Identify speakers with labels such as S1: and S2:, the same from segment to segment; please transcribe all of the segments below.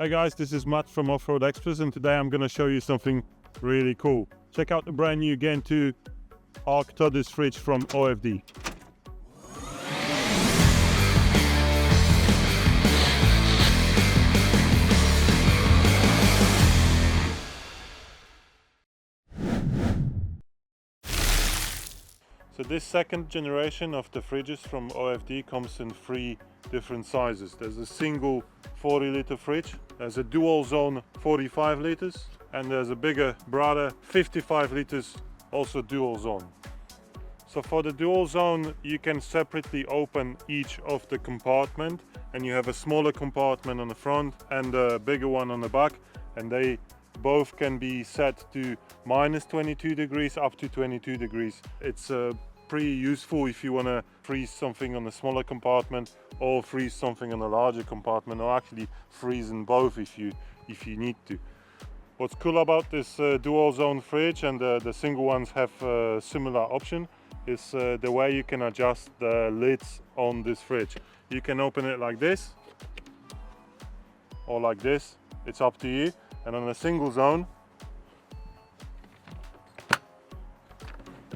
S1: Hey guys, this is Matt from Offroad Express, and today I'm going to show you something really cool. Check out the brand new GEN2 Arctodus fridge from OFD. So this second generation of the fridges from OFD comes in 3 different sizes. There's a single 40-liter fridge, there's a dual zone 45 liters, and there's a bigger brother 55 liters, also dual zone. So for the dual zone you can separately open each of the compartment, and you have a smaller compartment on the front and a bigger one on the back, and they both can be set to minus 22 degrees up to 22 degrees. It's pretty useful if you want to freeze something on a smaller compartment or freeze something on a larger compartment, or actually freeze in both if you need to. What's cool about this dual zone fridge, and the single ones have a similar option, is the way you can adjust the lids on this fridge. You can open it like this or like this, it's up to you. And on a single zone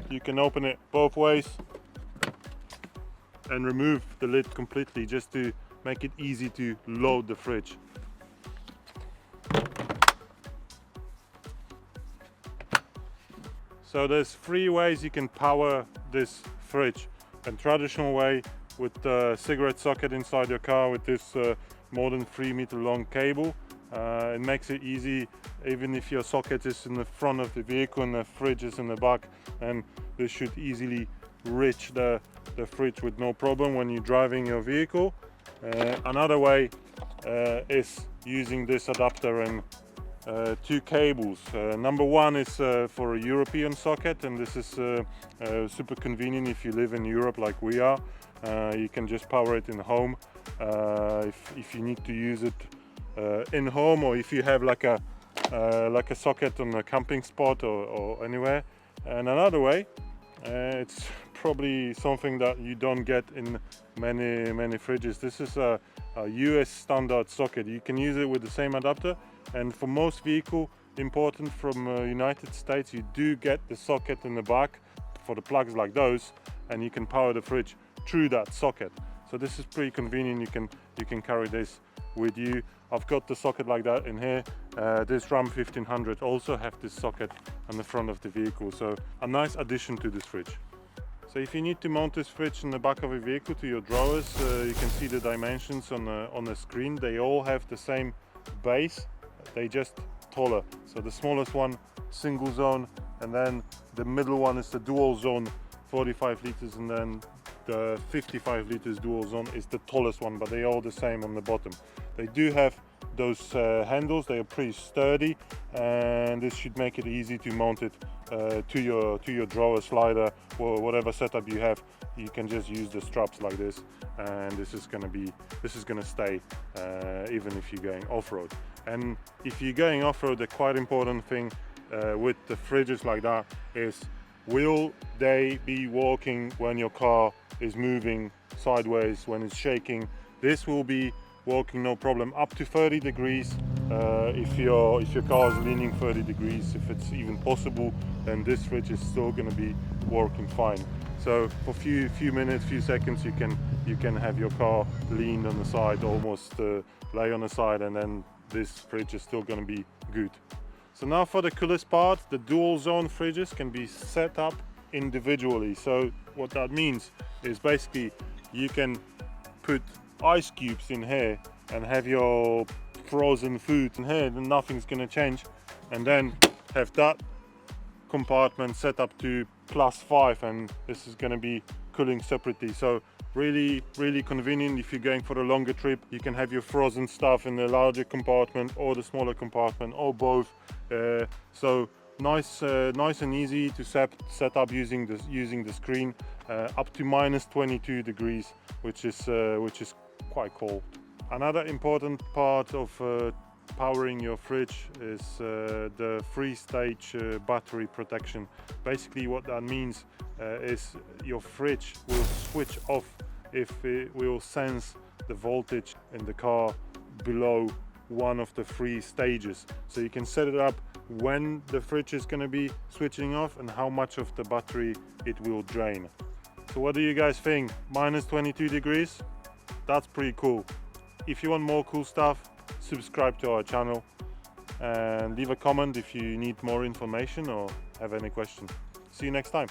S1: you can open it both ways and remove the lid completely, just to make it easy to load the fridge. So there's 3 ways you can power this fridge. A traditional way with the cigarette socket inside your car with this more than 3 meter long cable. It makes it easy even if your socket is in the front of the vehicle and the fridge is in the back, and this should easily reach the fridge with no problem when you're driving your vehicle. Another way is using this adapter and 2 cables. Number 1 is for a European socket, and this is super convenient if you live in Europe like we are. You can just power it in home if you need to use it in home, or if you have like a socket on a camping spot or anywhere. And another way, it's probably something that you don't get in many fridges. This is a US standard socket. You can use it with the same adapter, and for most vehicle imported from United States you do get the socket in the back for the plugs like those, and you can power the fridge through that socket. So this is pretty convenient. You can carry this with you. I've got the socket like that in here. This Ram 1500 also have this socket on the front of the vehicle, so a nice addition to this fridge. So if you need to mount this fridge in the back of a vehicle to your drawers, you can see the dimensions on the screen. They all have the same base, they just taller. So the smallest one, single zone, and then the middle one is the dual zone 45 liters, and then the 55 liters dual zone is the tallest one, but they're all the same on the bottom. They do have those handles, they are pretty sturdy, and this should make it easy to mount it to your drawer slider or whatever setup you have. You can just use the straps like this, and this is gonna stay even if you're going off-road. And if you're going off-road, the quite important thing with the fridges like that is, will they be working when your car is moving sideways, when it's shaking? This will be working no problem up to 30 degrees. If your car is leaning 30 degrees, if it's even possible, then this fridge is still going to be working fine. So for few minutes, few seconds, you can have your car leaned on the side, almost lay on the side, and then this fridge is still going to be good. So now for the coolest part, the dual zone fridges can be set up individually. So what that means is basically you can put ice cubes in here and have your frozen food in here, then nothing's gonna change, and then have that compartment set up to +5, and this is gonna be cooling separately. So really convenient if you're going for a longer trip. You can have your frozen stuff in the larger compartment or the smaller compartment, or both. So nice and easy to set up using the screen, up to minus 22 degrees, which is quite cold. Another important part of powering your fridge is the 3-stage battery protection. Basically what that means is your fridge will switch off if it will sense the voltage in the car below one of the 3 stages. So you can set it up when the fridge is going to be switching off and how much of the battery it will drain. So what do you guys think? Minus 22 degrees? That's pretty cool. If you want more cool stuff, subscribe to our channel and leave a comment if you need more information or have any question. See you next time.